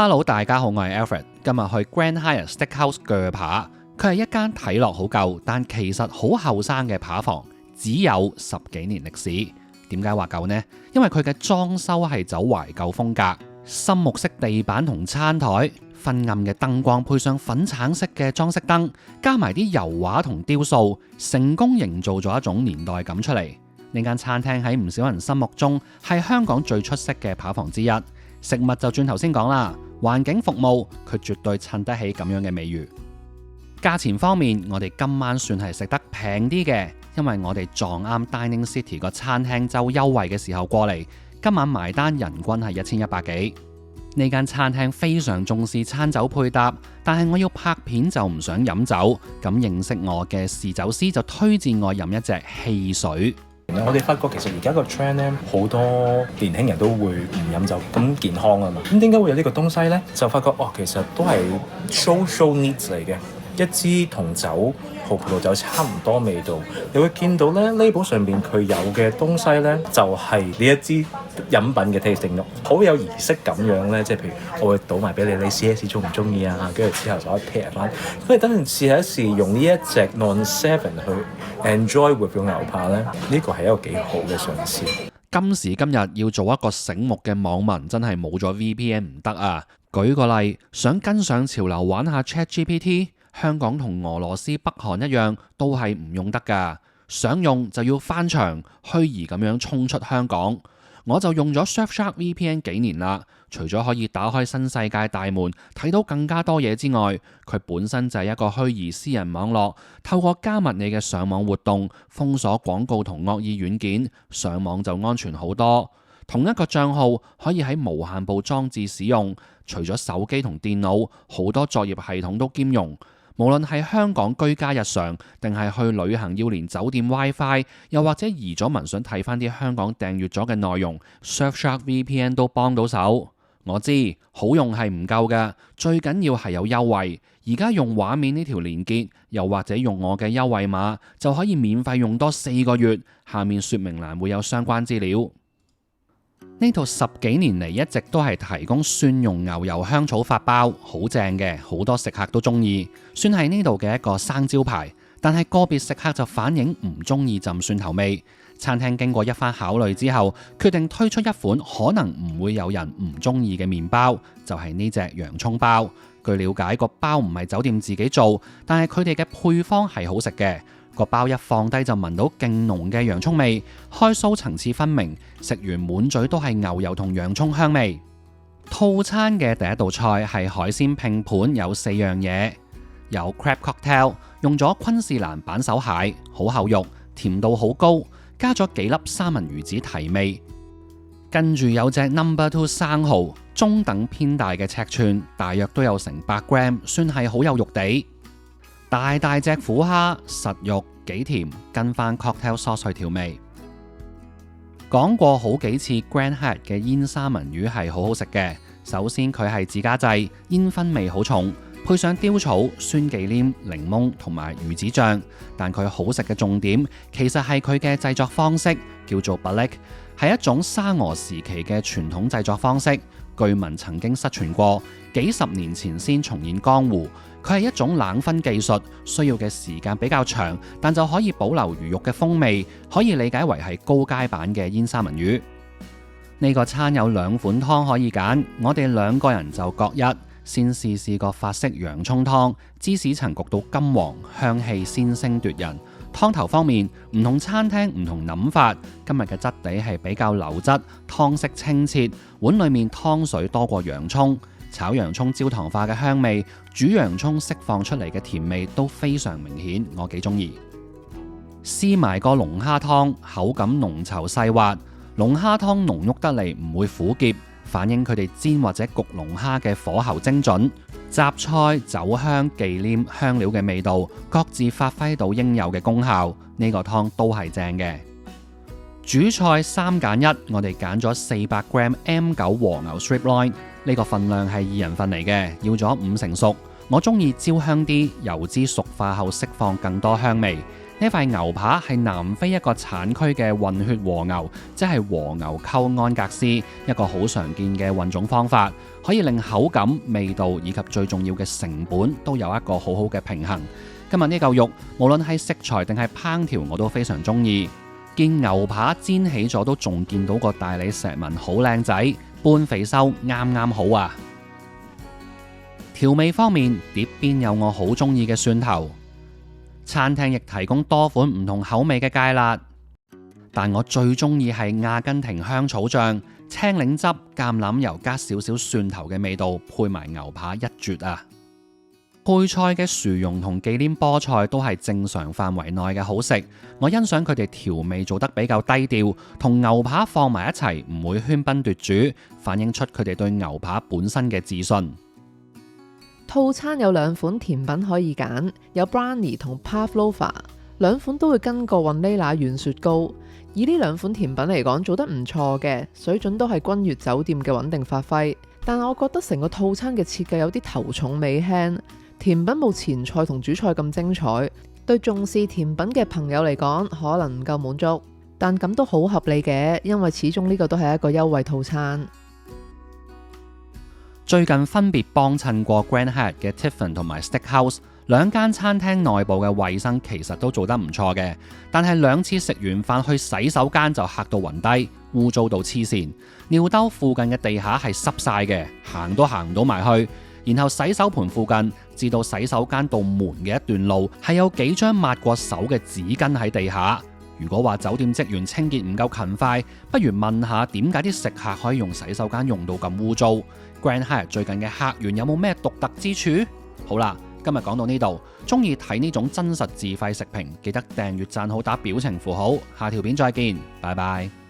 Hello， 大家好，我係 Alfred。今日去 Grand Hyatt Steakhouse 鋸扒，佢係一間睇落好舊，但其實好後生嘅扒房，只有10幾年歷史。點解話舊呢？因為佢嘅裝修係走懷舊風格，深木色地板同餐台，昏暗嘅燈光配上粉橙色嘅裝飾燈，加埋啲油畫同雕塑，成功營造咗一種年代感出嚟。呢間餐廳喺唔少人心目中係香港最出色嘅扒房之一。食物就轉頭先講啦，環境服務佢絕對襯得起咁樣嘅美譽。價錢方面，我哋今晚算係食得平啲嘅，因為我哋撞啱 Dining City 個餐廳周優惠嘅時候過嚟，今晚埋單人均係1100幾。呢間餐廳非常重視餐酒配搭，但係我要拍片就唔想飲酒，咁認識我嘅侍酒師就推薦我飲一隻汽水。我哋發覺其實而家個 trend 咧，好多年輕人都會唔飲酒，咁健康啊嘛。咁點解會有呢個東西呢？就發覺其實都係 social needs 嚟嘅。一支同酒葡萄酒差唔多味道，你會見到咧 label 上面佢有嘅東西咧，就係呢一支飲品嘅 tasting note，好有儀式感樣咧。即係譬如我會倒埋俾你，你試一試中唔中意啊？跟住之後就可以 pair 翻。咁你等陣試一試用呢一隻 Non7 去 enjoy with 個牛扒咧，呢個係一個幾好嘅嘗試。今時今日要做一個醒目嘅網民，真係冇咗 VPN 唔得啊！舉個例，想跟上潮流玩下 ChatGPT。香港同俄羅斯、北韓一樣，都係唔用得㗎。想用就要翻牆，虛擬咁樣衝出香港。我就用咗 Surfshark VPN 幾年啦。除咗可以打開新世界大門，睇到更加多嘢之外，佢本身就係一個虛擬私人網絡。透過加密你嘅上網活動，封鎖廣告同惡意軟件，上網就安全好多。同一個賬號可以喺無限部裝置使用，除咗手機同電腦，好多作業系統都兼容。無論係香港居家日常，定係去旅行要連酒店 WiFi， 又或者移咗民想睇翻啲香港訂閱咗嘅內容， Surfshark VPN 都幫到手。我知好用係唔夠嘅，最緊要係有優惠。而家用畫面呢條連結，又或者用我嘅優惠碼，就可以免費用多4個月。下面說明欄會有相關資料。呢度10幾年嚟一直都係提供蒜蓉牛油香草法包，好正嘅，好多食客都中意，算係呢度嘅一個生招牌。但係個別食客就反映唔中意浸蒜頭味。餐廳經過一番考慮之後，決定推出一款可能唔會有人唔中意嘅麵包，就係呢隻洋葱包。據了解，個包唔係酒店自己做，但係佢哋嘅配方係好食嘅。個包一放低就聞到勁濃嘅洋葱味，開酥層次分明，食完滿嘴都係牛油同洋葱香味。套餐嘅第一道菜係海鮮拼盤，有4樣嘢，有 crab cocktail， 用咗昆士蘭板手蟹，好厚肉，甜度好高，加咗幾粒三文魚子提味。跟住有隻 No.2 生蠔，中等偏大嘅尺寸，大約都有成100 gram， 算係好有肉地。大隻虎蝦，實肉幾甜，跟翻 cocktail sauce 去調味。講過好幾次 Grand Hyatt 嘅煙三文魚係好好食嘅。首先佢係自家製，煙燻味好重，配上雕草、酸忌廉、檸檬同埋魚子醬。但佢好食嘅重點其實係佢嘅製作方式，叫做 Balik， 係一種沙俄時期嘅傳統製作方式。據聞曾經失傳過，幾十年前先重現江湖。佢係一種冷燻技術，需要嘅時間比較長，但就可以保留魚肉嘅風味，可以理解為係高階版嘅煙三文魚。呢個餐有2款湯可以揀，我哋2個人就各一。先試個法式洋葱湯，芝士層焗到金黃，香氣鮮聲奪人。湯頭方面，唔同餐廳唔同諗法，今日嘅質地係比較流質，湯色清澈，碗裡面湯水多過洋葱。炒洋葱焦糖化嘅香味，煮洋葱釋放出嚟嘅甜味都非常明顯，我幾中意。試埋個龍蝦湯，口感濃稠細滑，龍蝦湯濃郁得嚟唔會苦澀，反映佢哋煎或者焗龍蝦嘅火候精準。雜菜、酒香、忌廉、香料嘅味道，各自發揮到應有嘅功效，呢個湯都係正嘅。主菜3揀1，我哋揀咗400 gram M9 和牛 strip loin， 呢個份量係2人份嚟嘅，要咗5成熟。我中意焦香啲，油脂熟化後釋放更多香味。呢塊牛扒係南非一個產區嘅混血和牛，即係和牛溝安格斯，一個好常見嘅混種方法，可以令口感、味道以及最重要嘅成本都有一個好好嘅平衡。今日呢嚿肉，無論係食材定係烹調，我都非常中意。見牛扒煎起咗，都仲見到個大理石紋，好靚仔，半肥瘦，啱啱好啊！調味方面，碟邊有我好中意嘅蒜頭。餐廳亦提供多款唔同口味嘅芥辣，但我最中意係阿根廷香草醬、青檸汁、橄欖油加少少蒜頭嘅味道，配埋牛扒一絕啊！配菜嘅薯蓉同忌廉菠菜都係正常範圍內嘅好食，我欣賞佢哋調味做得比較低調，同牛扒放埋一齊唔會喧賓奪主，反映出佢哋對牛扒本身嘅自信。套餐有2款甜品可以揀，有 brownie 同 pavlova， 2款都會跟個雲呢拿軟雪糕。以呢2款甜品嚟講，做得唔錯嘅，水準都係君悅酒店嘅穩定發揮。但我覺得成個套餐嘅設計有啲頭重尾輕，甜品冇前菜同主菜咁精彩。對重視甜品嘅朋友嚟講，可能唔夠滿足，但咁都好合理嘅，因為始終呢個都係一個優惠套餐。最近分別幫襯過 Grand Hyatt 嘅 Tiffin 同埋 Steakhouse 2間餐廳，內部嘅衛生其實都做得唔錯嘅，但係2次食完飯去洗手間就嚇到暈低，污糟到黐線，尿兜附近嘅地下係濕晒嘅，行都行唔到埋去。然後洗手盆附近至到洗手間到門嘅一段路係有幾張抹過手嘅紙巾喺地下。如果話酒店職員清潔唔夠勤快，不如問下點解啲食客可以用洗手間用到咁污糟。Grand Hyatt 最近嘅客源有冇咩獨特之處？好啦，今日講到呢度，中意睇呢種真實自費食評，記得訂閱、讚好、打表情符號。下條片再見，拜拜。